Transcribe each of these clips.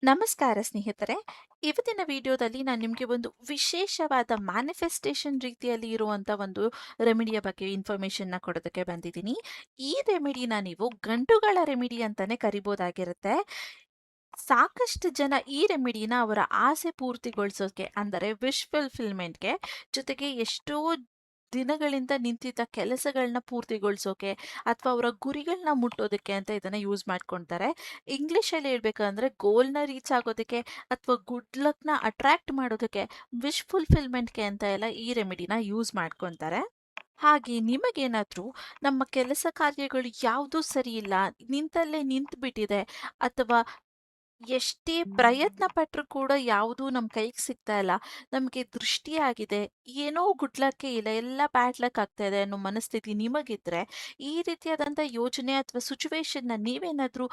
ನಮಸ್ಕಾರ ಸ್ನೇಹಿತರೆ. ಇವತ್ತಿನ ವಿಡಿಯೋದಲ್ಲಿ ನಾನು ನಿಮಗೆ ಒಂದು ವಿಶೇಷವಾದ ಮ್ಯಾನಿಫೆಸ್ಟೇಷನ್ ರೀತಿಯಲ್ಲಿ ಇರುವಂತ ಒಂದು ರೆಮಿಡಿಯ ಬಗ್ಗೆ ಇನ್ಫಾರ್ಮೇಶನ್ ಕೊಡೋದಕ್ಕೆ ಬಂದಿದ್ದೀನಿ. ಈ ರೆಮಿಡಿನ ನೀವು ಗಂಟುಗಳ ರೆಮಿಡಿ ಅಂತಾನೆ ಕರಿಬೋದಾಗಿರುತ್ತೆ. ಸಾಕಷ್ಟು ಜನ ಈ ರೆಮಿಡಿನ ಅವರ ಆಸೆ ಪೂರ್ತಿಗೊಳಿಸೋಕೆ ಅಂದರೆ ವಿಶ್ ಫುಲ್ಫಿಲ್ಮೆಂಟ್ಗೆ ಜೊತೆಗೆ ಎಷ್ಟೋ ದಿನಗಳಿಂದ ನಿಂತಿದ್ದ ಕೆಲಸಗಳನ್ನ ಪೂರ್ತಿಗೊಳಿಸೋಕೆ ಅಥವಾ ಅವರ ಗುರಿಗಳನ್ನ ಮುಟ್ಟೋದಕ್ಕೆ ಅಂತ ಇದನ್ನ ಯೂಸ್ ಮಾಡ್ಕೊಳ್ತಾರೆ. ಇಂಗ್ಲಿಷಲ್ಲಿ ಹೇಳ್ಬೇಕಂದ್ರೆ ಗೋಲ್ನ ರೀಚ್ ಆಗೋದಕ್ಕೆ ಅಥವಾ ಗುಡ್ ಲಕ್ನ ಅಟ್ರಾಕ್ಟ್ ಮಾಡೋದಕ್ಕೆ ವಿಶ್ ಫುಲ್ಫಿಲ್ಮೆಂಟ್ಗೆ ಅಂತ ಎಲ್ಲ ಈ ರೆಮಿಡಿನ ಯೂಸ್ ಮಾಡ್ಕೊತಾರೆ. ಹಾಗೆ ನಿಮಗೇನಾದ್ರೂ ನಮ್ಮ ಕೆಲಸ ಕಾರ್ಯಗಳು ಯಾವುದೂ ಸರಿ ಇಲ್ಲ, ನಿಂತಲ್ಲೇ ನಿಂತು ಬಿಟ್ಟಿದೆ, ಅಥವಾ ಎಷ್ಟೇ ಪ್ರಯತ್ನ ಪಟ್ಟರೂ ಕೂಡ ಯಾವುದೂ ನಮ್ಮ ಕೈಗೆ ಸಿಗ್ತಾ ಇಲ್ಲ, ನಮಗೆ ದೃಷ್ಟಿಯಾಗಿದೆ, ಏನೋ ಗುಡ್ ಲಕ್ಕೇ ಇಲ್ಲ, ಎಲ್ಲ ಬ್ಯಾಡ್ ಲಕ್ ಆಗ್ತಾ ಇದೆ ಅನ್ನೋ ಮನಸ್ಥಿತಿ ನಿಮಗಿದ್ರೆ, ಈ ರೀತಿಯಾದಂಥ ಯೋಜನೆ ಅಥವಾ ಸಿಚುವೇಶನ್ನ ನೀವೇನಾದರೂ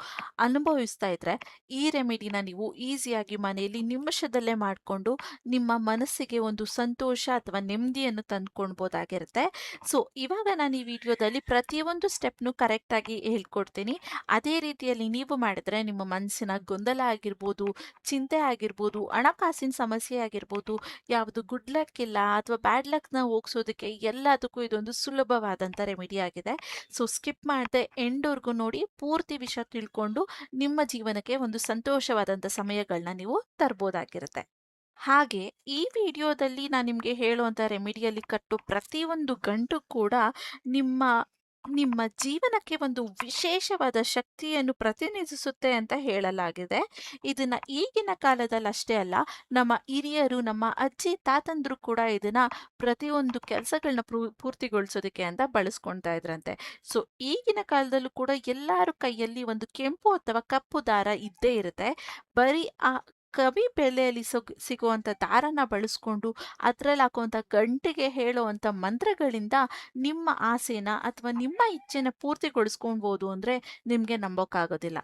ಅನುಭವಿಸ್ತಾ ಇದ್ರೆ, ಈ ರೆಮಿಡಿನ ನೀವು ಈಸಿಯಾಗಿ ಮನೆಯಲ್ಲಿ ನಿಮಿಷದಲ್ಲೇ ಮಾಡಿಕೊಂಡು ನಿಮ್ಮ ಮನಸ್ಸಿಗೆ ಒಂದು ಸಂತೋಷ ಅಥವಾ ನೆಮ್ಮದಿಯನ್ನು ತಂದ್ಕೊಳ್ಬೋದಾಗಿರುತ್ತೆ. ಸೊ ಇವಾಗ ನಾನು ಈ ವಿಡಿಯೋದಲ್ಲಿ ಪ್ರತಿಯೊಂದು ಸ್ಟೆಪ್ನು ಕರೆಕ್ಟಾಗಿ ಹೇಳ್ಕೊಡ್ತೀನಿ. ಅದೇ ರೀತಿಯಲ್ಲಿ ನೀವು ಮಾಡಿದ್ರೆ ನಿಮ್ಮ ಮನಸ್ಸಿನ ಗೊಂದಲ ಆಗಿರ್ಬೋದು, ಚಿಂತೆ ಆಗಿರ್ಬೋದು, ಹಣಕಾಸಿನ ಸಮಸ್ಯೆ ಆಗಿರ್ಬೋದು, ಯಾವುದು ಗುಡ್ ಲಕ್ ಇಲ್ಲ ಅಥವಾ ಬ್ಯಾಡ್ ಲಕ್ನ ಹೋಗ್ಸೋದಕ್ಕೆ ಎಲ್ಲದಕ್ಕೂ ಇದೊಂದು ಸುಲಭವಾದಂಥ ರೆಮಿಡಿ ಆಗಿದೆ. ಸೊ ಸ್ಕಿಪ್ ಮಾಡದೆ ಎಂಡ್ವರೆಗೂ ನೋಡಿ, ಪೂರ್ತಿ ವಿಷಯ ತಿಳ್ಕೊಂಡು ನಿಮ್ಮ ಜೀವನಕ್ಕೆ ಒಂದು ಸಂತೋಷವಾದಂಥ ಸಮಯಗಳನ್ನ ನೀವು ತರ್ಬೋದಾಗಿರುತ್ತೆ. ಹಾಗೆ ಈ ವಿಡಿಯೋದಲ್ಲಿ ನಾನು ನಿಮಗೆ ಹೇಳುವಂಥ ರೆಮಿಡಿಯಲ್ಲಿ ಕಟ್ಟು ಪ್ರತಿಯೊಂದು ಗಂಟು ಕೂಡ ನಿಮ್ಮ ನಿಮ್ಮ ಜೀವನಕ್ಕೆ ಒಂದು ವಿಶೇಷವಾದ ಶಕ್ತಿಯನ್ನು ಪ್ರತಿನಿಧಿಸುತ್ತೆ ಅಂತ ಹೇಳಲಾಗಿದೆ. ಇದನ್ನ ಈಗಿನ ಕಾಲದಲ್ಲಿ ಅಷ್ಟೇ ಅಲ್ಲ, ನಮ್ಮ ಹಿರಿಯರು, ನಮ್ಮ ಅಜ್ಜಿ ತಾತಂದ್ರು ಕೂಡ ಇದನ್ನ ಪ್ರತಿಯೊಂದು ಕೆಲಸಗಳನ್ನ ಪೂರ್ತಿಗೊಳಿಸೋದಕ್ಕೆ ಅಂತ ಬಳಸ್ಕೊಳ್ತಾ ಇದ್ರಂತೆ. ಸೊ ಈಗಿನ ಕಾಲದಲ್ಲೂ ಕೂಡ ಎಲ್ಲರ ಕೈಯಲ್ಲಿ ಒಂದು ಕೆಂಪು ಅಥವಾ ಕಪ್ಪು ದಾರ ಇದ್ದೇ ಇರುತ್ತೆ. ಬರೀ ಆ ಕಮ್ಮಿ ಬೆಲೆಯಲ್ಲಿ ಸಿಗುವಂಥ ದಾರನ ಬಳಸ್ಕೊಂಡು ಅದ್ರಲ್ಲಿ ಹಾಕುವಂಥ ಗಂಟೆಗೆ ಹೇಳುವಂಥ ಮಂತ್ರಗಳಿಂದ ನಿಮ್ಮ ಆಸೆನ ಅಥವಾ ನಿಮ್ಮ ಇಚ್ಛೆನ ಪೂರ್ತಿಗೊಳಿಸ್ಕೊಳ್ಬೋದು ಅಂದರೆ ನಿಮಗೆ ನಂಬೋಕ್ಕಾಗೋದಿಲ್ಲ.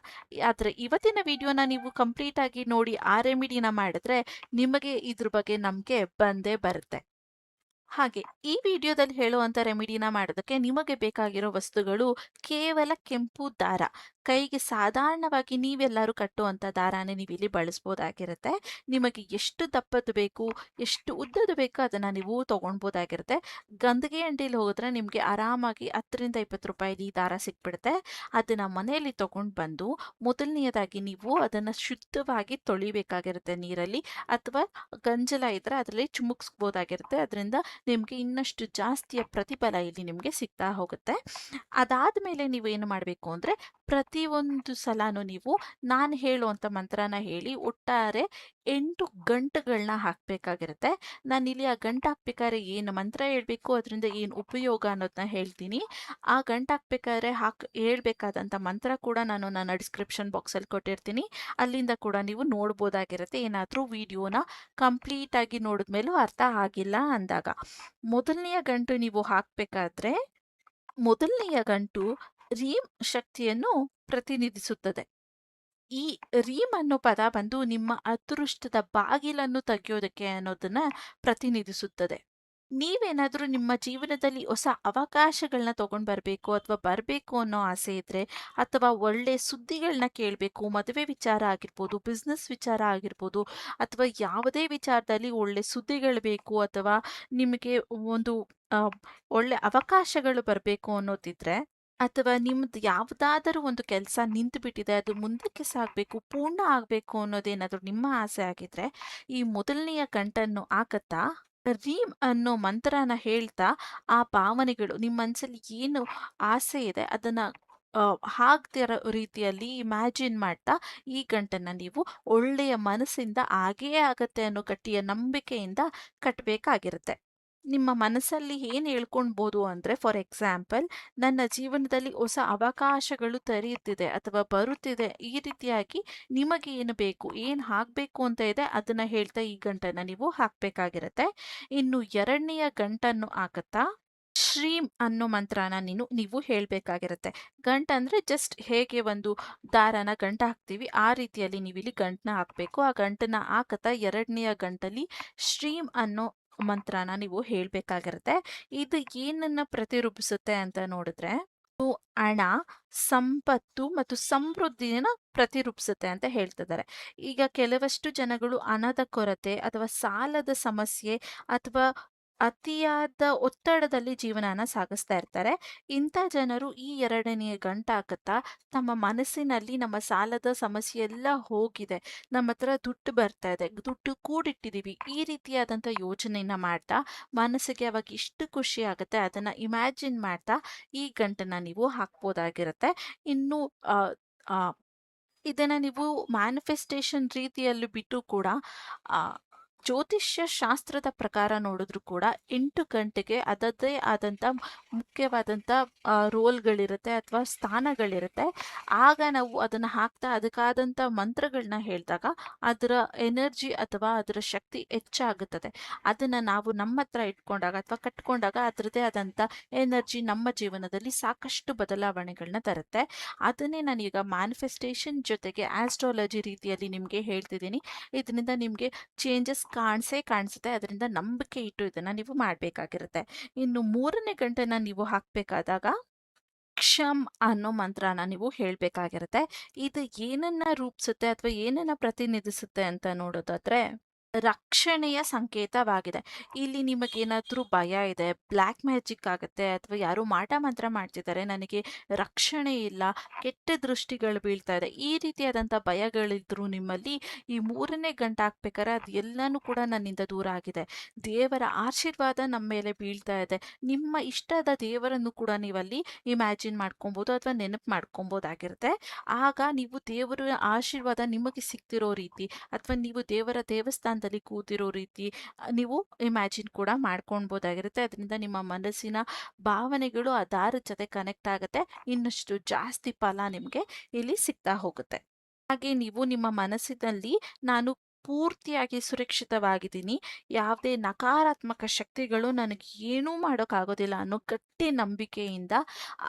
ಆದರೆ ಇವತ್ತಿನ ವಿಡಿಯೋನ ನೀವು ಕಂಪ್ಲೀಟ್ ಆಗಿ ನೋಡಿ ಆ ರೆಮಿಡಿನ ಮಾಡಿದ್ರೆ ನಿಮಗೆ ಇದ್ರ ಬಗ್ಗೆ ನಂಬಿಕೆ ಬಂದೇ ಬರುತ್ತೆ. ಹಾಗೆ ಈ ವಿಡಿಯೋದಲ್ಲಿ ಹೇಳುವಂಥ ರೆಮಿಡಿನ ಮಾಡೋದಕ್ಕೆ ನಿಮಗೆ ಬೇಕಾಗಿರೋ ವಸ್ತುಗಳು ಕೇವಲ ಕೆಂಪು ದಾರ. ಕೈಗೆ ಸಾಧಾರಣವಾಗಿ ನೀವೆಲ್ಲರೂ ಕಟ್ಟುವಂಥ ದಾರಾನೇ ನೀವು ಇಲ್ಲಿ ಬಳಸ್ಬೋದಾಗಿರುತ್ತೆ. ನಿಮಗೆ ಎಷ್ಟು ದಪ್ಪದ್ದು ಬೇಕು, ಎಷ್ಟು ಉದ್ದದ್ದು ಬೇಕೋ ಅದನ್ನು ನೀವು ತೊಗೊಳ್ಬೋದಾಗಿರುತ್ತೆ. ಗಂದಿಗೆ ಅಂಗಡಿಯಲ್ಲಿ ಹೋಗಿದ್ರೆ ನಿಮಗೆ ಆರಾಮಾಗಿ 10 ರಿಂದ 20 ರೂಪಾಯಿಲಿ ಈ ದಾರ ಸಿಕ್ಬಿಡುತ್ತೆ. ಅದನ್ನು ಮನೆಯಲ್ಲಿ ತೊಗೊಂಡು ಬಂದು ಮೊದಲನೆಯದಾಗಿ ನೀವು ಅದನ್ನು ಶುದ್ಧವಾಗಿ ತೊಳಿಬೇಕಾಗಿರುತ್ತೆ ನೀರಲ್ಲಿ, ಅಥವಾ ಗಂಜಲ ಇದ್ರೆ ಅದರಲ್ಲಿ ಚುಮುಕ್ಸ್ಬೋದಾಗಿರುತ್ತೆ. ಅದರಿಂದ ನಿಮಗೆ ಇನ್ನಷ್ಟು ಜಾಸ್ತಿಯ ಪ್ರತಿಫಲ ಇಲ್ಲಿ ನಿಮಗೆ ಸಿಗ್ತಾ ಹೋಗುತ್ತೆ. ಅದಾದ್ಮೇಲೆ ನೀವು ಏನು ಮಾಡಬೇಕು ಅಂದ್ರೆ, ಪ್ರತಿಯೊಂದು ಸಲಾನು ನೀವು ನಾನು ಹೇಳುವಂತ ಮಂತ್ರನ ಹೇಳಿ ಒಟ್ಟಾರೆ 8 ಗಂಟುಗಳನ್ನ ಹಾಕ್ಬೇಕಾಗಿರುತ್ತೆ. ನಾನಿಲ್ಲಿ ಆ ಗಂಟು ಹಾಕ್ಬೇಕಾದ್ರೆ ಏನು ಮಂತ್ರ ಹೇಳ್ಬೇಕು, ಅದರಿಂದ ಏನು ಉಪಯೋಗ ಅನ್ನೋದನ್ನ ಹೇಳ್ತೀನಿ. ಆ ಗಂಟು ಹಾಕ್ಬೇಕಾದ್ರೆ ಹೇಳ್ಬೇಕಾದಂಥ ಮಂತ್ರ ಕೂಡ ನಾನು ನನ್ನ ಡಿಸ್ಕ್ರಿಪ್ಷನ್ ಬಾಕ್ಸಲ್ಲಿ ಕೊಟ್ಟಿರ್ತೀನಿ. ಅಲ್ಲಿಂದ ಕೂಡ ನೀವು ನೋಡ್ಬೋದಾಗಿರುತ್ತೆ, ಏನಾದರೂ ವಿಡಿಯೋನ ಕಂಪ್ಲೀಟ್ ಆಗಿ ನೋಡಿದ್ಮೇಲೂ ಅರ್ಥ ಆಗಿಲ್ಲ ಅಂದಾಗ. ಮೊದಲನೆಯ ಗಂಟು ನೀವು ಹಾಕಬೇಕಾದ್ರೆ, ಮೊದಲನೆಯ ಗಂಟು ರೀಂ ಶಕ್ತಿಯನ್ನು ಪ್ರತಿನಿಧಿಸುತ್ತದೆ. ಈ ರೀಮ್ ಅನ್ನೋ ಪದ ಬಂದು ನಿಮ್ಮ ಅದೃಷ್ಟದ ಬಾಗಿಲನ್ನು ತೆಗೆಯೋದಕ್ಕೆ ಅನ್ನೋದನ್ನ ಪ್ರತಿನಿಧಿಸುತ್ತದೆ. ನೀವೇನಾದ್ರೂ ನಿಮ್ಮ ಜೀವನದಲ್ಲಿ ಹೊಸ ಅವಕಾಶಗಳನ್ನ ತಗೊಂಡ್ ಬರ್ಬೇಕು ಅಥವಾ ಬರ್ಬೇಕು ಅನ್ನೋ ಆಸೆ ಇದ್ರೆ, ಅಥವಾ ಒಳ್ಳೆ ಸುದ್ದಿಗಳನ್ನ ಕೇಳಬೇಕು, ಮದುವೆ ವಿಚಾರ ಆಗಿರ್ಬೋದು, ಬಿಸ್ನೆಸ್ ವಿಚಾರ ಆಗಿರ್ಬೋದು, ಅಥವಾ ಯಾವುದೇ ವಿಚಾರದಲ್ಲಿ ಒಳ್ಳೆ ಸುದ್ದಿಗಳು ಬೇಕು, ಅಥವಾ ನಿಮಗೆ ಒಂದು ಆ, ಒಳ್ಳೆ ಅವಕಾಶಗಳು ಬರಬೇಕು ಅನ್ನೋದಿದ್ರೆ, ಅಥವಾ ನಿಮ್ದು ಯಾವುದಾದರೂ ಒಂದು ಕೆಲಸ ನಿಂತು ಬಿಟ್ಟಿದೆ, ಅದು ಮುಂದಕ್ಕೆ ಸಾಗಬೇಕು, ಪೂರ್ಣ ಆಗಬೇಕು ಅನ್ನೋದೇನಾದ್ರೂ ನಿಮ್ಮ ಆಸೆ ಆಗಿದ್ರೆ, ಈ ಮೊದಲನೆಯ ಗಂಟನ್ನು ಹಾಕತ್ತಾ ರೀಮ್ ಅನ್ನೋ ಮಂತ್ರನ ಹೇಳ್ತಾ, ಆ ಭಾವನೆಗಳು ನಿಮ್ಮ ಮನಸ್ಸಲ್ಲಿ ಏನು ಆಸೆ ಇದೆ ಅದನ್ನ ಆಗ್ತಿರೋ ರೀತಿಯಲ್ಲಿ ಇಮ್ಯಾಜಿನ್ ಮಾಡ್ತಾ ಈ ಗಂಟನ್ನ ನೀವು ಒಳ್ಳೆಯ ಮನಸ್ಸಿಂದ ಆಗೇ ಆಗತ್ತೆ ಅನ್ನೋ ಗಟ್ಟಿಯ ನಂಬಿಕೆಯಿಂದ ಕಟ್ಟಬೇಕಾಗಿರುತ್ತೆ. ನಿಮ್ಮ ಮನಸ್ಸಲ್ಲಿ ಏನು ಹೇಳ್ಕೊಳ್ಬೋದು ಅಂದರೆ, ಫಾರ್ ಎಕ್ಸಾಂಪಲ್, ನನ್ನ ಜೀವನದಲ್ಲಿ ಹೊಸ ಅವಕಾಶಗಳು ತೆರೆಯುತ್ತಿದೆ ಅಥವಾ ಬರುತ್ತಿದೆ, ಈ ರೀತಿಯಾಗಿ ನಿಮಗೆ ಏನು ಬೇಕು, ಏನು ಹಾಕಬೇಕು ಅಂತ ಇದೆ ಅದನ್ನ ಹೇಳ್ತಾ ಈ ಗಂಟನ್ನು ನೀವು ಹಾಕಬೇಕಾಗಿರುತ್ತೆ. ಇನ್ನು ಎರಡನೆಯ ಗಂಟನ್ನು ಹಾಕುತ್ತಾ ಶ್ರೀಂ ಅನ್ನೋ ಮಂತ್ರನ ನೀವು ಹೇಳ್ಬೇಕಾಗಿರುತ್ತೆ. ಗಂಟ್ ಅಂದ್ರೆ ಜಸ್ಟ್ ಹೇಗೆ ಒಂದು ದಾರನ ಗಂಟ ಹಾಕ್ತೀವಿ ಆ ರೀತಿಯಲ್ಲಿ ನೀವು ಇಲ್ಲಿ ಗಂಟನ್ನ ಹಾಕಬೇಕು. ಆ ಗಂಟನ್ನ ಹಾಕುತ್ತಾ ಎರಡನೆಯ ಗಂಟಲ್ಲಿ ಶ್ರೀಂ ಅನ್ನೋ ಮಂತ್ರನ ನೀವು ಹೇಳ್ಬೇಕಾಗಿರುತ್ತೆ. ಇದು ಏನನ್ನ ಪ್ರತಿರೂಪಿಸುತ್ತೆ ಅಂತ ನೋಡಿದ್ರೆ, ಹಣ, ಸಂಪತ್ತು ಮತ್ತು ಸಮೃದ್ಧಿನ ಪ್ರತಿರೂಪಿಸುತ್ತೆ ಅಂತ ಹೇಳ್ತಿದ್ದಾರೆ. ಈಗ ಕೆಲವಷ್ಟು ಜನಗಳು ಹಣದ ಕೊರತೆ ಅಥವಾ ಸಾಲದ ಸಮಸ್ಯೆ ಅಥವಾ ಅತಿಯಾದ ಒತ್ತಡದಲ್ಲಿ ಜೀವನನ ಸಾಗಿಸ್ತಾ ಇರ್ತಾರೆ. ಇಂಥ ಜನರು ಈ 2ನೇ ಗಂಟಾಕತ್ತ ತಮ್ಮ ಮನಸ್ಸಿನಲ್ಲಿ ನಮ್ಮ ಸಾಲದ ಸಮಸ್ಯೆ ಎಲ್ಲ ಹೋಗಿದೆ, ನಮ್ಮ ಹತ್ರ ದುಡ್ಡು ಬರ್ತಾ ಇದೆ, ದುಡ್ಡು ಕೂಡಿಟ್ಟಿದೀವಿ, ಈ ರೀತಿಯಾದಂಥ ಯೋಚನೆನ ಮಾಡ್ತಾ ಮನಸ್ಸಿಗೆ ಅವಾಗ ಎಷ್ಟು ಖುಷಿ ಆಗುತ್ತೆ ಅದನ್ನ ಇಮ್ಯಾಜಿನ್ ಮಾಡ್ತಾ ಈ ಗಂಟನ್ನ ನೀವು ಹಾಕ್ಬೋದಾಗಿರುತ್ತೆ. ಇನ್ನು ಆ, ಆ, ಇದನ್ನ ನೀವು ಮ್ಯಾನಿಫೆಸ್ಟೇಷನ್ ರೀತಿಯಲ್ಲಿ ಬಿಟ್ಟು ಕೂಡ ಆ, ಜ್ಯೋತಿಷ್ಯ ಶಾಸ್ತ್ರದ ಪ್ರಕಾರ ನೋಡಿದ್ರು ಕೂಡ 8 ಗಂಟೆಗೆ ಅದರದ್ದೇ ಆದಂಥ ಮುಖ್ಯವಾದಂಥ ರೋಲ್ಗಳಿರುತ್ತೆ ಅಥವಾ ಸ್ಥಾನಗಳಿರುತ್ತೆ. ಆಗ ನಾವು ಅದನ್ನ ಹಾಕ್ತಾ ಅದಕ್ಕಾದಂಥ ಮಂತ್ರಗಳನ್ನ ಹೇಳಿದಾಗ ಅದರ ಎನರ್ಜಿ ಅಥವಾ ಅದರ ಶಕ್ತಿ ಹೆಚ್ಚಾಗುತ್ತದೆ. ಅದನ್ನ ನಾವು ನಮ್ಮ ಹತ್ರ ಇಟ್ಕೊಂಡಾಗ ಅಥವಾ ಕಟ್ಕೊಂಡಾಗ ಅದರದ್ದೇ ಆದಂಥ ಎನರ್ಜಿ ನಮ್ಮ ಜೀವನದಲ್ಲಿ ಸಾಕಷ್ಟು ಬದಲಾವಣೆಗಳನ್ನ ತರುತ್ತೆ. ಅದನ್ನೇ ನಾನೀಗ ಮ್ಯಾನಿಫೆಸ್ಟೇಷನ್ ಜೊತೆಗೆ ಆಸ್ಟ್ರಾಲಜಿ ರೀತಿಯಲ್ಲಿ ನಿಮಗೆ ಹೇಳ್ತಿದ್ದೀನಿ. ಇದರಿಂದ ನಿಮಗೆ ಚೇಂಜಸ್ ಕಾಣಿಸುತ್ತೆ. ಅದರಿಂದ ನಂಬಿಕೆ ಇಟ್ಟು ಇದನ್ನ ನೀವು ಮಾಡಬೇಕಾಗಿರುತ್ತೆ. ಇನ್ನು 3ನೇ ಗಂಟೆನ ನೀವು ಹಾಕ್ಬೇಕಾದಾಗ ಕ್ಷಮ್ ಅನ್ನೋ ಮಂತ್ರನ ನೀವು ಹೇಳ್ಬೇಕಾಗಿರುತ್ತೆ. ಇದು ಏನನ್ನ ರೂಪಿಸುತ್ತೆ ಅಥವಾ ಏನನ್ನ ಪ್ರತಿನಿಧಿಸುತ್ತೆ ಅಂತ ನೋಡೋದಾದ್ರೆ ರಕ್ಷಣೆಯ ಸಂಕೇತವಾಗಿದೆ. ಇಲ್ಲಿ ನಿಮಗೇನಾದ್ರೂ ಭಯ ಇದೆ, ಬ್ಲ್ಯಾಕ್ ಮ್ಯಾಜಿಕ್ ಆಗುತ್ತೆ ಅಥವಾ ಯಾರೋ ಮಾಟ ಮಂತ್ರ ಮಾಡ್ತಿದ್ದಾರೆ, ನನಗೆ ರಕ್ಷಣೆ ಇಲ್ಲ, ಕೆಟ್ಟ ದೃಷ್ಟಿಗಳು ಬೀಳ್ತಾ ಇದೆ, ಈ ರೀತಿಯಾದಂಥ ಭಯಗಳಿದ್ರು ನಿಮ್ಮಲ್ಲಿ ಈ 3ನೇ ಗಂಟೆ ಹಾಕ್ಬೇಕಾದ್ರೆ ಅದು ಎಲ್ಲನೂ ಕೂಡ ನನ್ನಿಂದ ದೂರ ಆಗಿದೆ. ದೇವರ ಆಶೀರ್ವಾದ ನಮ್ಮ ಮೇಲೆ ಬೀಳ್ತಾ ಇದೆ. ನಿಮ್ಮ ಇಷ್ಟದ ದೇವರನ್ನು ಕೂಡ ನೀವಲ್ಲಿ ಇಮ್ಯಾಜಿನ್ ಮಾಡ್ಕೊಬೋದು ಅಥವಾ ನೆನಪು ಮಾಡ್ಕೊಬೋದಾಗಿರುತ್ತೆ. ಆಗ ನೀವು ದೇವರ ಆಶೀರ್ವಾದ ನಿಮಗೆ ಸಿಗ್ತಿರೋ ರೀತಿ ಅಥವಾ ನೀವು ದೇವರ ದೇವಸ್ಥಾನದಲ್ಲಿ ಕೂತಿರೋ ರೀತಿ ನೀವು ಇಮ್ಯಾಜಿನ್ ಕೂಡ ಮಾಡ್ಕೊಳ್ಬೋದಾಗಿರುತ್ತೆ. ಅದರಿಂದ ನಿಮ್ಮ ಮನಸ್ಸಿನ ಭಾವನೆಗಳು ಆ ದಾರದ ಜೊತೆ ಕನೆಕ್ಟ್ ಆಗುತ್ತೆ. ಇನ್ನಷ್ಟು ಜಾಸ್ತಿ ಫಲ ನಿಮಗೆ ಇಲ್ಲಿ ಸಿಗ್ತಾ ಹೋಗುತ್ತೆ. ಹಾಗೆ ನೀವು ನಿಮ್ಮ ಮನಸ್ಸಿನಲ್ಲಿ ನಾನು ಪೂರ್ತಿಯಾಗಿ ಸುರಕ್ಷಿತವಾಗಿದ್ದೀನಿ, ಯಾವುದೇ ನಕಾರಾತ್ಮಕ ಶಕ್ತಿಗಳು ನನಗೆ ಏನೂ ಮಾಡೋಕ್ಕಾಗೋದಿಲ್ಲ ಅನ್ನೋ ಗಟ್ಟಿ ನಂಬಿಕೆಯಿಂದ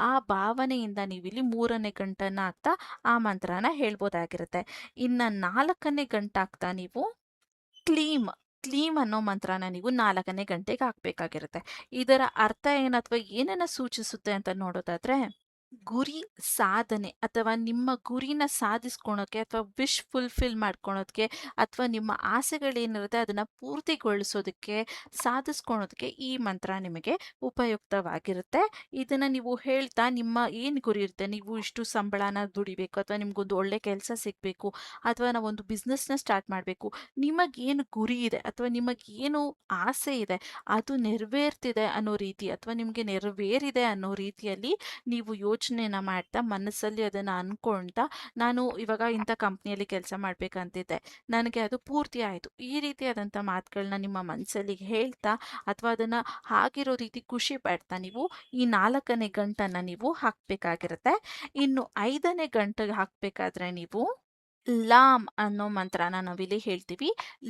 ಆ ಭಾವನೆಯಿಂದ ನೀವಿಲ್ಲಿ 3ನೇ ಗಂಟನ್ನ ಆಗ್ತಾ ಆ ಮಂತ್ರನ ಹೇಳ್ಬೋದಾಗಿರುತ್ತೆ. ಇನ್ನು 4ನೇ ಗಂಟಾಗ್ತಾ ನೀವು ಕ್ಲೀಮ್ ಕ್ಲೀಮ್ ಅನ್ನೋ ಮಂತ್ರನ ನೀವು 4ನೇ ಗಂಟೆಗೆ ಹಾಕ್ಬೇಕಾಗಿರುತ್ತೆ. ಇದರ ಅರ್ಥ ಏನು ಅಥವಾ ಏನನ್ನ ಸೂಚಿಸುತ್ತೆ ಅಂತ ನೋಡೋದಾದ್ರೆ ಗುರಿ ಸಾಧನೆ ಅಥವಾ ನಿಮ್ಮ ಗುರಿನ ಸಾಧಿಸ್ಕೊಳೋಕೆ ಅಥವಾ ವಿಶ್ ಫುಲ್ಫಿಲ್ ಮಾಡ್ಕೊಳೋದಕ್ಕೆ ಅಥವಾ ನಿಮ್ಮ ಆಸೆಗಳೇನಿರುತ್ತೆ ಅದನ್ನ ಪೂರ್ತಿಗೊಳಿಸೋದಕ್ಕೆ ಸಾಧಿಸ್ಕೊಳೋದಕ್ಕೆ ಈ ಮಂತ್ರ ನಿಮಗೆ ಉಪಯುಕ್ತವಾಗಿರುತ್ತೆ. ಇದನ್ನ ನೀವು ಹೇಳ್ತಾ ನಿಮ್ಮ ಏನು ಗುರಿ ಇರುತ್ತೆ, ನೀವು ಇಷ್ಟು ಸಂಬಳನ ದುಡಿಬೇಕು ಅಥವಾ ನಿಮ್ಗೊಂದು ಒಳ್ಳೆ ಕೆಲಸ ಸಿಗಬೇಕು ಅಥವಾ ನಾವೊಂದು ಬಿಸ್ನೆಸ್ನ ಸ್ಟಾರ್ಟ್ ಮಾಡಬೇಕು, ನಿಮಗೇನು ಗುರಿ ಇದೆ ಅಥವಾ ನಿಮಗೇನು ಆಸೆ ಇದೆ ಅದು ನೆರವೇರ್ತಿದೆ ಅನ್ನೋ ರೀತಿ ಅಥವಾ ನಿಮಗೆ ನೆರವೇರಿದೆ ಅನ್ನೋ ರೀತಿಯಲ್ಲಿ ನೀವು ಯೋಚನೆನ ಮಾಡ್ತಾ ಮನಸ್ಸಲ್ಲಿ ಅದನ್ನ ಅನ್ಕೊಳ್ತಾ ನಾನು ಇವಾಗ ಇಂಥ ಕಂಪ್ನಿಯಲ್ಲಿ ಕೆಲಸ ಮಾಡ್ಬೇಕಂತಿದ್ದೆ, ನನಗೆ ಅದು ಪೂರ್ತಿ ಆಯಿತು, ಈ ರೀತಿಯಾದಂಥ ಮಾತುಗಳನ್ನ ನಿಮ್ಮ ಮನಸ್ಸಲ್ಲಿ ಹೇಳ್ತಾ ಅಥವಾ ಅದನ್ನ ಆಗಿರೋ ರೀತಿ ಖುಷಿ ಪಡ್ತಾ ನೀವು ಈ 4ನೇ ಗಂಟನ್ನ ನೀವು ಹಾಕ್ಬೇಕಾಗಿರುತ್ತೆ. ಇನ್ನು 5ನೇ ಗಂಟೆಗೆ ಹಾಕ್ಬೇಕಾದ್ರೆ ನೀವು ಲಾಮ್ ಅನ್ನೋ ಮಂತ್ರನ ನಾವಿಲ್ಲಿ ಹೇಳ್ತೀವಿ.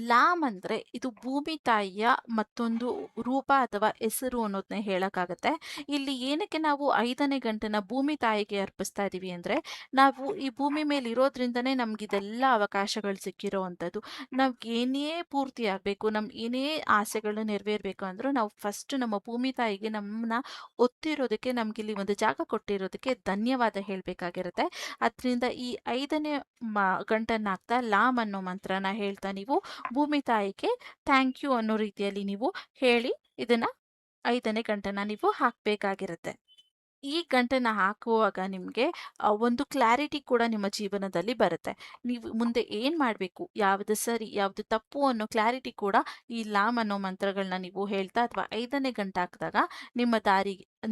ಲಾಮ್ ಅಂದ್ರೆ ಇದು ಭೂಮಿ ತಾಯಿಯ ಮತ್ತೊಂದು ರೂಪ ಅಥವಾ ಹೆಸರು ಅನ್ನೋದನ್ನ ಹೇಳಕ್ಕಾಗತ್ತೆ. ಇಲ್ಲಿ ಏನಕ್ಕೆ ನಾವು 5ನೇ ಗಂಟೆನ ಭೂಮಿ ತಾಯಿಗೆ ಅರ್ಪಿಸ್ತಾ ಇದೀವಿ ಅಂದ್ರೆ ನಾವು ಈ ಭೂಮಿ ಮೇಲೆ ಇರೋದ್ರಿಂದನೇ ನಮ್ಗೆ ಇದೆಲ್ಲ ಅವಕಾಶಗಳು ಸಿಕ್ಕಿರೋ ಅಂಥದ್ದು. ನಮ್ಗೆ ಏನೇ ಪೂರ್ತಿ ಆಗ್ಬೇಕು, ನಮ್ ಏನೇ ಆಸೆಗಳು ನೆರವೇರ್ಬೇಕು ಅಂದ್ರೂ ನಾವು ಫಸ್ಟ್ ನಮ್ಮ ಭೂಮಿ ತಾಯಿಗೆ ನಮ್ಮನ್ನ ಒತ್ತಿರೋದಕ್ಕೆ, ನಮ್ಗೆ ಇಲ್ಲಿ ಒಂದು ಜಾಗ ಕೊಟ್ಟಿರೋದಕ್ಕೆ ಧನ್ಯವಾದ ಹೇಳ್ಬೇಕಾಗಿರುತ್ತೆ. ಅದರಿಂದ ಈ 5ನೇ ಗಂಟನ್ನ ಹಾಕ್ತಾ ಲಾಮ್ ಅನ್ನೋ ಮಂತ್ರನ ಹೇಳ್ತಾ ನೀವು ಭೂಮಿ ತಾಯಿಗೆ ಥ್ಯಾಂಕ್ ಯು ಅನ್ನೋ ರೀತಿಯಲ್ಲಿ ನೀವು ಹೇಳಿ ಇದನ್ನ 5ನೇ ಗಂಟನ್ನ ನೀವು ಹಾಕ್ಬೇಕಾಗಿರುತ್ತೆ. ಈ ಗಂಟನ್ನ ಹಾಕುವಾಗ ನಿಮಗೆ ಒಂದು ಕ್ಲಾರಿಟಿ ಕೂಡ ನಿಮ್ಮ ಜೀವನದಲ್ಲಿ ಬರುತ್ತೆ. ನೀವು ಮುಂದೆ ಏನ್ ಮಾಡ್ಬೇಕು, ಯಾವ್ದು ಸರಿ ಯಾವ್ದು ತಪ್ಪು ಅನ್ನೋ ಕ್ಲಾರಿಟಿ ಕೂಡ ಈ ಲಾಮ್ ಅನ್ನೋ ಮಂತ್ರಗಳನ್ನ ನೀವು ಹೇಳ್ತಾ ಅಥವಾ 5ನೇ ಗಂಟೆ ಹಾಕಿದಾಗ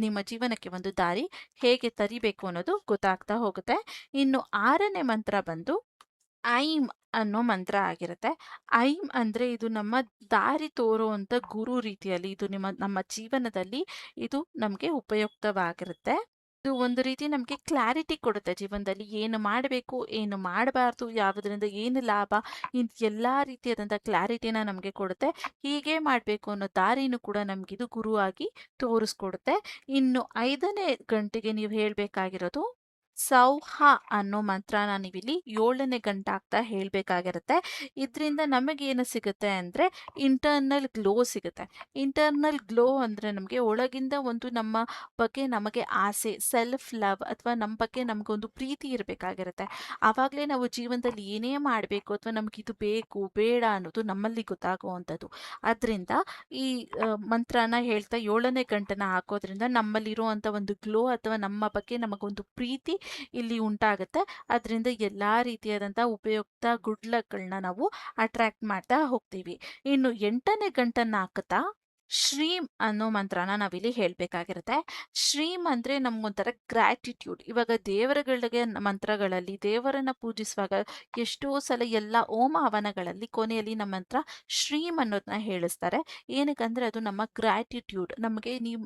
ನಿಮ್ಮ ಜೀವನಕ್ಕೆ ಒಂದು ದಾರಿ ಹೇಗೆ ತರಿಬೇಕು ಅನ್ನೋದು ಗೊತ್ತಾಗ್ತಾ ಹೋಗುತ್ತೆ. ಇನ್ನು 6ನೇ ಮಂತ್ರ ಬಂದು ಐಂ ಅನ್ನೋ ಮಂತ್ರ ಆಗಿರುತ್ತೆ. ಐಂ ಅಂದ್ರೆ ಇದು ನಮ್ಮ ದಾರಿ ತೋರುವಂತ ಗುರು ರೀತಿಯಲ್ಲಿ ಇದು ನಮ್ಮ ಜೀವನದಲ್ಲಿ ಇದು ನಮ್ಗೆ ಉಪಯುಕ್ತವಾಗಿರುತ್ತೆ. ಇದು ಒಂದು ರೀತಿ ನಮ್ಗೆ ಕ್ಲಾರಿಟಿ ಕೊಡುತ್ತೆ, ಜೀವನದಲ್ಲಿ ಏನು ಮಾಡಬೇಕು ಏನು ಮಾಡಬಾರ್ದು, ಯಾವುದರಿಂದ ಏನು ಲಾಭ, ಎಲ್ಲಾ ರೀತಿಯಾದಂಥ ಕ್ಲಾರಿಟಿನ ನಮ್ಗೆ ಕೊಡುತ್ತೆ. ಹೀಗೆ ಮಾಡ್ಬೇಕು ಅನ್ನೋ ದಾರಿನೂ ಕೂಡ ನಮ್ಗಿದು ಗುರುವಾಗಿ ತೋರಿಸ್ಕೊಡುತ್ತೆ. ಇನ್ನು 5ನೇ ಗಂಟೆಗೆ ನೀವು ಹೇಳ್ಬೇಕಾಗಿರೋದು ಸೌಹ ಅನ್ನೋ ಮಂತ್ರನ ನೀವಿಲ್ಲಿ 7ನೇ ಗಂಟೆ ಆಗ್ತಾ ಹೇಳ್ಬೇಕಾಗಿರುತ್ತೆ. ಇದರಿಂದ ನಮಗೇನು ಸಿಗುತ್ತೆ ಅಂದ್ರೆ ಇಂಟರ್ನಲ್ ಗ್ಲೋ ಸಿಗುತ್ತೆ. ಇಂಟರ್ನಲ್ ಗ್ಲೋ ಅಂದ್ರೆ ನಮಗೆ ಒಳಗಿಂದ ಒಂದು ನಮ್ಮ ಬಗ್ಗೆ ನಮಗೆ ಆಸೆ, ಸೆಲ್ಫ್ ಲವ್ ಅಥವಾ ನಮ್ಮ ಬಗ್ಗೆ ನಮಗೊಂದು ಪ್ರೀತಿ ಇರಬೇಕಾಗಿರುತ್ತೆ. ಆವಾಗಲೇ ನಾವು ಜೀವನದಲ್ಲಿ ಏನೇ ಮಾಡಬೇಕು ಅಥವಾ ನಮಗಿದು ಬೇಕು ಬೇಡ ಅನ್ನೋದು ನಮ್ಮಲ್ಲಿ ಗೊತ್ತಾಗುವಂಥದ್ದು. ಅದರಿಂದ ಈ ಮಂತ್ರನ ಹೇಳ್ತಾ 7ನೇ ಗಂಟೆನ ಹಾಕೋದ್ರಿಂದ ನಮ್ಮಲ್ಲಿರುವಂಥ ಒಂದು ಗ್ಲೋ ಅಥವಾ ನಮ್ಮ ಬಗ್ಗೆ ನಮಗೊಂದು ಪ್ರೀತಿ ಇಲ್ಲಿ ಉಂಟಾಗುತ್ತೆ. ಅದರಿಂದ ಎಲ್ಲಾ ರೀತಿಯಾದಂಥ ಉಪಯುಕ್ತ ಗುಡ್ ಲಕ್ಗಳನ್ನ ನಾವು ಅಟ್ರಾಕ್ಟ್ ಮಾಡ್ತಾ ಹೋಗ್ತೀವಿ. ಇನ್ನು 8ನೇ ಗಂಟನ್ನ ಹಾಕುತ್ತಾ ಶ್ರೀಂ ಅನ್ನೋ ಮಂತ್ರನ ನಾವಿಲ್ಲಿ ಹೇಳ್ಬೇಕಾಗಿರುತ್ತೆ. ಶ್ರೀಂ ಅಂದ್ರೆ ನಮ್ಗೊಂಥರ ಗ್ರಾಟಿಟ್ಯೂಡ್. ಇವಾಗ ದೇವರುಗಳಿಗೆ ಮಂತ್ರಗಳಲ್ಲಿ ದೇವರನ್ನ ಪೂಜಿಸುವಾಗ ಎಷ್ಟೋ ಸಲ ಎಲ್ಲ ಹೋಮ ಹವನಗಳಲ್ಲಿ ಕೊನೆಯಲ್ಲಿ ನಮ್ಮ ಹತ್ರ ಶ್ರೀಂ ಅನ್ನೋದನ್ನ ಹೇಳಿಸ್ತಾರೆ. ಏನಕ್ಕಂದ್ರೆ ಅದು ನಮ್ಮ ಗ್ರಾಟಿಟ್ಯೂಡ್, ನಮಗೆ ನೀವು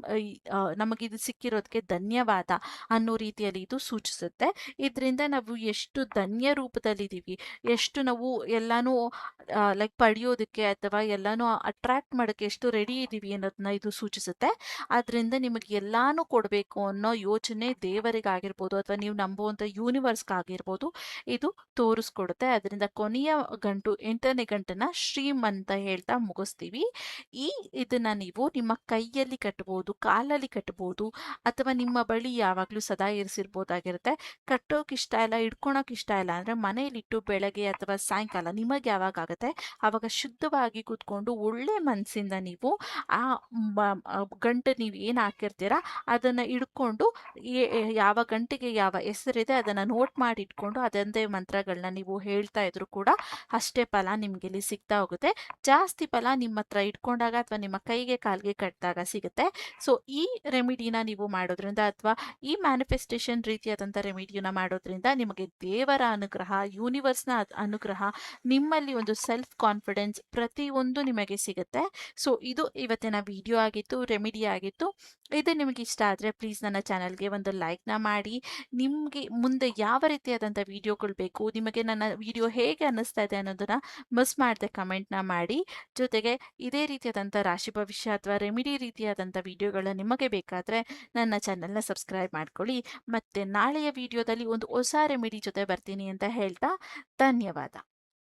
ನಮಗಿದು ಸಿಕ್ಕಿರೋದಕ್ಕೆ ಧನ್ಯವಾದ ಅನ್ನೋ ರೀತಿಯಲ್ಲಿ ಇದು ಸೂಚಿಸುತ್ತೆ. ಇದರಿಂದ ನಾವು ಎಷ್ಟು ಧನ್ಯ ರೂಪದಲ್ಲಿದ್ದೀವಿ, ಎಷ್ಟು ನಾವು ಎಲ್ಲಾನು ಲೈಕ್ ಪಡೆಯೋದಕ್ಕೆ ಅಥವಾ ಎಲ್ಲಾನು ಅಟ್ರಾಕ್ಟ್ ಮಾಡೋಕ್ಕೆ ಎಷ್ಟು ರೆಡಿ ಇದ್ದೀವಿ ಅನ್ನೋದನ್ನ ಇದು ಸೂಚಿಸುತ್ತೆ. ಆದ್ರಿಂದ ನಿಮಗೆ ಎಲ್ಲಾನು ಕೊಡಬೇಕು ಅನ್ನೋ ಯೋಚನೆ ದೇವರಿಗಾಗಿರ್ಬೋದು ಅಥವಾ ನೀವು ನಂಬುವಂಥ ಯೂನಿವರ್ಸ್ಗಾಗಿರ್ಬೋದು ಇದು ತೋರಿಸ್ಕೊಡುತ್ತೆ. ಅದರಿಂದ ಕೊನೆಯ ಗಂಟು 8ನೇ ಗಂಟನ್ನ ಶ್ರೀಮ್ ಅಂತ ಹೇಳ್ತಾ ಮುಗಿಸ್ತೀವಿ. ಈ ಇದನ್ನ ನೀವು ನಿಮ್ಮ ಕೈಯಲ್ಲಿ ಕಟ್ಬೋದು, ಕಾಲಲ್ಲಿ ಕಟ್ಬೋದು ಅಥವಾ ನಿಮ್ಮ ಬಳಿ ಯಾವಾಗಲೂ ಸದಾ ಇರಿಸಿರ್ಬೋದಾಗಿರುತ್ತೆ. ಕಟ್ಟೋಕೆ ಇಷ್ಟ ಇಲ್ಲ, ಇಟ್ಕೊಳಕ್ ಇಷ್ಟ ಇಲ್ಲ ಅಂದ್ರೆ ಮನೆಯಲ್ಲಿಟ್ಟು ಬೆಳಗ್ಗೆ ಅಥವಾ ಸಾಯಂಕಾಲ ನಿಮಗೆ ಯಾವಾಗ ಆಗುತ್ತೆ ಆವಾಗ ಶುದ್ಧವಾಗಿ ಕೂತ್ಕೊಂಡು ಒಳ್ಳೆ ಮನಸ್ಸಿಂದ ನೀವು ಆ ಗಂಟು ನೀವು ಏನು ಹಾಕಿರ್ತೀರ ಅದನ್ನ ಇಟ್ಕೊಂಡು ಯಾವ ಗಂಟೆಗೆ ಯಾವ ಹೆಸರಿದೆ ಅದನ್ನ ನೋಟ್ ಮಾಡಿ ಇಟ್ಕೊಂಡು ಅದಂದೇ ಮಂತ್ರಗಳನ್ನ ನೀವು ಹೇಳ್ತಾ ಇದ್ರು ಕೂಡ ಅಷ್ಟೇ ಫಲ ನಿಮ್ಗೆ ಇಲ್ಲಿ ಸಿಗ್ತಾ ಹೋಗುತ್ತೆ. ಜಾಸ್ತಿ ಫಲ ನಿಮ್ಮ ಹತ್ರ ಇಟ್ಕೊಂಡಾಗ ಅಥವಾ ನಿಮ್ಮ ಕೈಗೆ ಕಾಲ್ಗೆ ಕಟ್ಟಿದಾಗ ಸಿಗುತ್ತೆ. ಸೊ ಈ ರೆಮಿಡಿನ ನೀವು ಮಾಡೋದ್ರಿಂದ ಅಥವಾ ಈ ಮ್ಯಾನಿಫೆಸ್ಟೇಷನ್ ರೀತಿಯಾದಂಥ ರೆಮಿಡಿಯನ್ನ ಮಾಡೋದ್ರಿಂದ ನಿಮಗೆ ದೇವರ ಅನುಗ್ರಹ, ಯೂನಿವರ್ಸ್ನ ಅನುಗ್ರಹ, ನಿಮ್ಮಲ್ಲಿ ಒಂದು ಸೆಲ್ಫ್ ಕಾನ್ಫಿಡೆನ್ಸ್ ಪ್ರತಿಯೊಂದು ನಿಮಗೆ ಸಿಗುತ್ತೆ. ಸೊ ಇದು ಇವತ್ತಿನ ವಿಡಿಯೋ ಆಗಿತ್ತು, ರೆಮಿಡಿ ಆಗಿತ್ತು. ಇದು ನಿಮಗೆ ಇಷ್ಟ ಆದರೆ ಪ್ಲೀಸ್ ನನ್ನ ಚಾನಲ್ಗೆ ಒಂದು ಲೈಕ್ನ ಮಾಡಿ. ನಿಮಗೆ ಮುಂದೆ ಯಾವ ರೀತಿಯಾದಂಥ ವಿಡಿಯೋಗಳು ಬೇಕು, ನಿಮಗೆ ನನ್ನ ವಿಡಿಯೋ ಹೇಗೆ ಅನ್ನಿಸ್ತಾ ಇದೆ ಅನ್ನೋದನ್ನ ಮಿಸ್ ಮಾಡದೆ ಕಮೆಂಟ್ನ ಮಾಡಿ. ಜೊತೆಗೆ ಇದೇ ರೀತಿಯಾದಂಥ ರಾಶಿ ಭವಿಷ್ಯ ಅಥವಾ ರೆಮಿಡಿ ರೀತಿಯಾದಂಥ ವಿಡಿಯೋಗಳು ನಿಮಗೆ ಬೇಕಾದರೆ ನನ್ನ ಚಾನಲ್ನ ಸಬ್ಸ್ಕ್ರೈಬ್ ಮಾಡ್ಕೊಳ್ಳಿ. ಮತ್ತೆ ನಾಳೆಯ ವಿಡಿಯೋದಲ್ಲಿ ಒಂದು ಹೊಸ ರೆಮಿಡಿ ಜೊತೆ ಬರ್ತೀನಿ ಅಂತ ಹೇಳ್ತಾ ಧನ್ಯವಾದ.